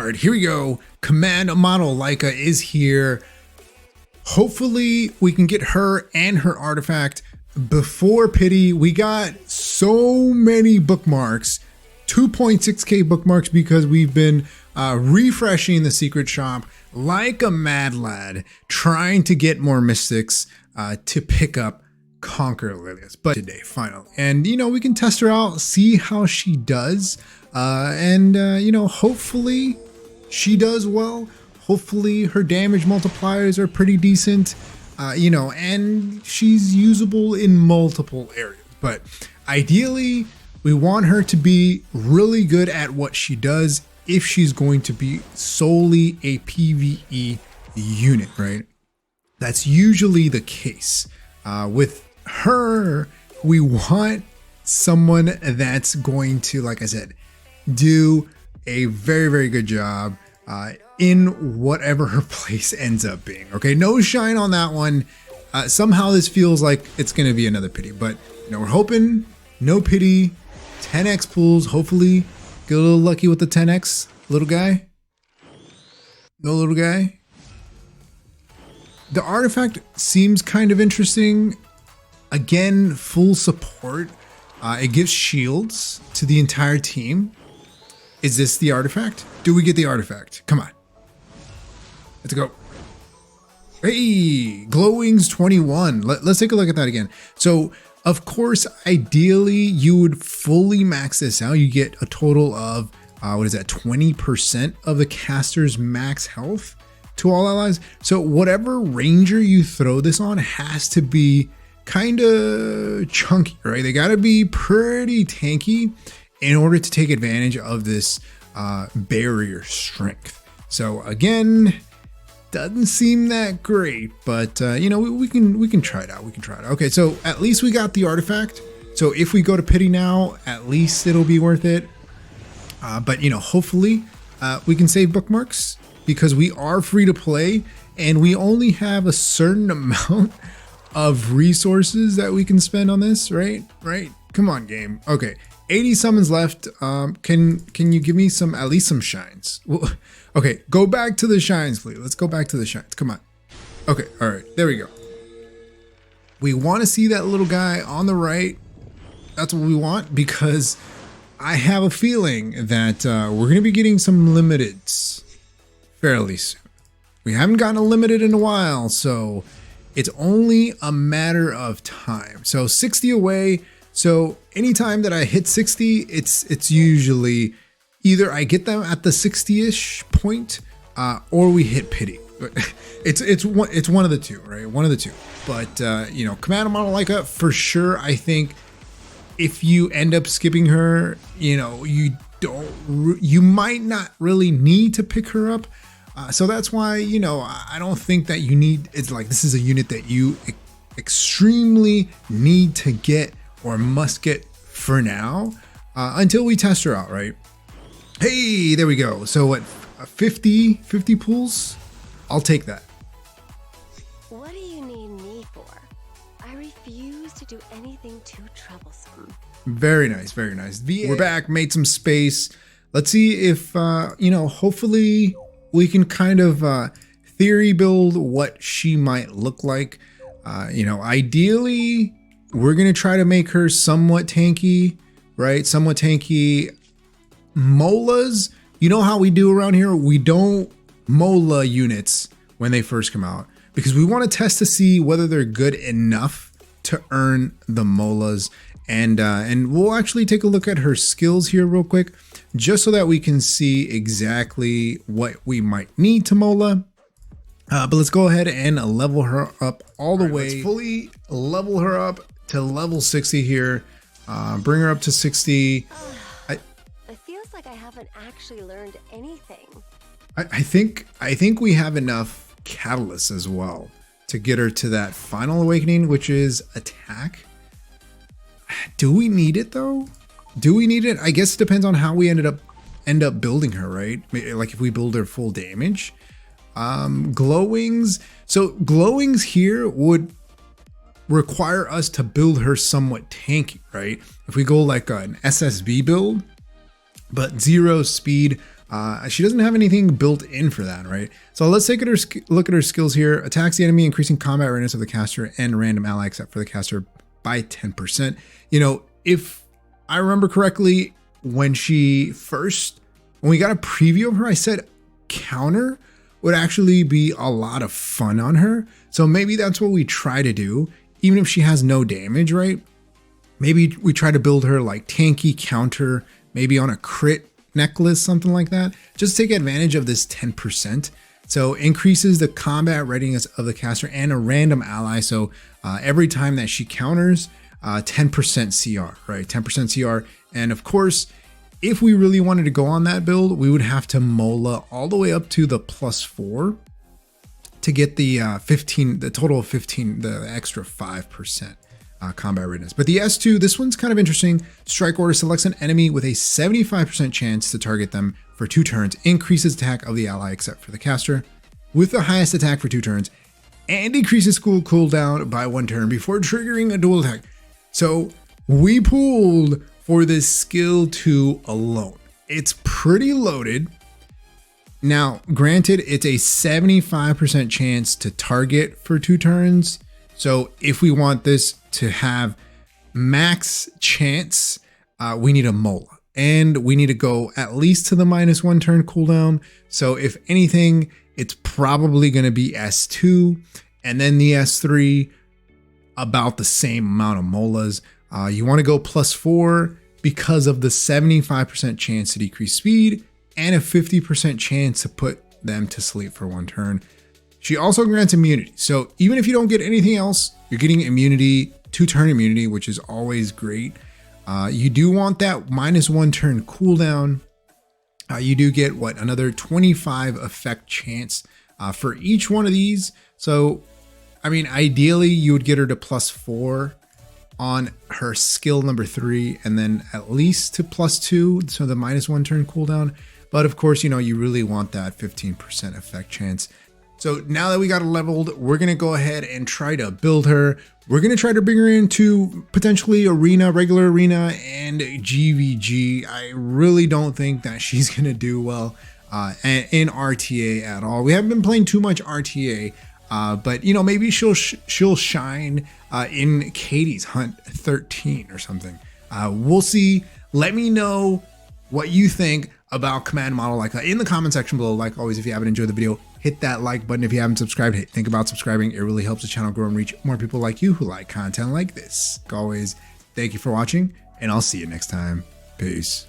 All right, here we go. Command model Laika is here. Hopefully we can get her and her artifact before pity. We got so many bookmarks, 2.6k bookmarks, because we've been refreshing the secret shop like a mad lad, trying to get more mystics to pick up Conquer Lilius. But today, finally. And, you know, we can test her out, see how she does. You know, hopefully she does well. Hopefully her damage multipliers are pretty decent, you know, and she's usable in multiple areas. But ideally, we want her to be really good at what she does if she's going to be solely a PvE unit, right? That's usually the case. With her, we want someone that's going to, like I said, do a very, very good job in whatever her place ends up being. Okay, no shine on that one. Somehow this feels like it's going to be another pity, but you know, we're hoping no pity, 10x pools. Hopefully get a little lucky with the 10x. Little guy, no little guy. The artifact seems kind of interesting. Again, full support. It gives shields to the entire team. Is this the artifact? Do we get the artifact? Come on. Let's go. Hey, Glowwings 21. Let's take a look at that again. So, of course, ideally, you would fully max this out. You get a total of, what is that, 20% of the caster's max health to all allies. So whatever ranger you throw this on has to be kind of chunky, right? They got to be pretty tanky in order to take advantage of this barrier strength. So again, doesn't seem that great, but you know, we can try it out. We can try it out. Okay, so at least we got the artifact. So if we go to pity now, at least it'll be worth it. But you know, hopefully we can save bookmarks because we are free to play and we only have a certain amount of resources that we can spend on this, right? Right? Come on, game. Okay, 80 summons left. Can you give me some, at least some shines? Well, okay, go back to the shines, please. Let's go back to the shines. Come on. Okay, all right, there we go. We want to see that little guy on the right. That's what we want, because I have a feeling that we're going to be getting some limiteds fairly soon. We haven't gotten a limited in a while, so it's only a matter of time. So 60 away. So anytime that I hit 60, it's usually either I get them at the 60-ish point or we hit pity. It's one of the two, right? One of the two. But you know, Command model Laika for sure. I think if you end up skipping her, you know, you might not really need to pick her up. So that's why, you know, I don't think that you need, it's like this is a unit that you extremely need to get or must get for now until we test her out, right? Hey, there we go. So what, 50 pools? I'll take that. What do you need me for? I refuse to do anything too troublesome. Very nice, very nice. We're back, made some space. Let's see if, you know, hopefully we can kind of theory build what she might look like. You know, ideally, we're going to try to make her somewhat tanky, right? Somewhat tanky. Molas, you know how we do around here? We don't Mola units when they first come out because we want to test to see whether they're good enough to earn the Molas. And we'll actually take a look at her skills here real quick, just so that we can see exactly what we might need to Mola. But let's go ahead and level her up all the way. Let's fully level her up to level 60 here. Bring her up to 60. It feels like I haven't actually learned anything. I think we have enough catalysts as well to get her to that final awakening, which is attack. Do we need it though? Do we need it? I guess it depends on how we end up building her, right? Like if we build her full damage. Glowwings. So glowwings here would require us to build her somewhat tanky, right? If we go like an SSB build, but 0 speed, She doesn't have anything built in for that, right? So let's take a look at her skills here. Attacks the enemy, increasing combat readiness of the caster and random ally except for the caster by 10%. You know, if I remember correctly, when we got a preview of her, I said counter would actually be a lot of fun on her. So maybe that's what we try to do, even if she has no damage, right? Maybe we try to build her like tanky counter, maybe on a crit necklace, something like that. Just take advantage of this 10%. So increases the combat readiness of the caster and a random ally. So every time that she counters, 10% CR, right? 10% CR. And of course, if we really wanted to go on that build, we would have to mola all the way up to the +4 to get the 15, the total of 15, the extra 5%. Combat readiness. But the S2, this one's kind of interesting. Strike order selects an enemy with a 75% chance to target them for 2 turns, increases attack of the ally except for the caster with the highest attack for 2 turns, and decreases cooldown by 1 turn before triggering a dual attack. So we pulled for this skill 2 alone. It's pretty loaded. Now, granted, it's a 75% chance to target for 2 turns. So if we want this to have max chance, we need a mola, and we need to go at least to the -1 turn cooldown. So if anything, it's probably going to be S2, and then the S3 about the same amount of molas. You want to go +4 because of the 75% chance to decrease speed and a 50% chance to put them to sleep for 1 turn. She also grants immunity. So even if you don't get anything else, you're getting immunity, 2-turn immunity, which is always great. You do want that -1 turn cooldown. You do get another 25 effect chance for each one of these. So, I mean, ideally you would get her to +4 on her skill number 3, and then at least to +2. So the -1 turn cooldown. But of course, you know, you really want that 15% effect chance. So now that we got her leveled, we're going to go ahead and try to build her. We're going to try to bring her into potentially arena, regular arena, and GVG. I really don't think that she's going to do well in RTA at all. We haven't been playing too much RTA, but you know, maybe she'll shine in Katie's Hunt 13 or something. We'll see. Let me know what you think about command model Laika in the comment section below. Like always, if you haven't enjoyed the video, hit that like button. If you haven't subscribed, think about subscribing. It really helps the channel grow and reach more people like you who like content like this. Like always, thank you for watching, and I'll see you next time. Peace.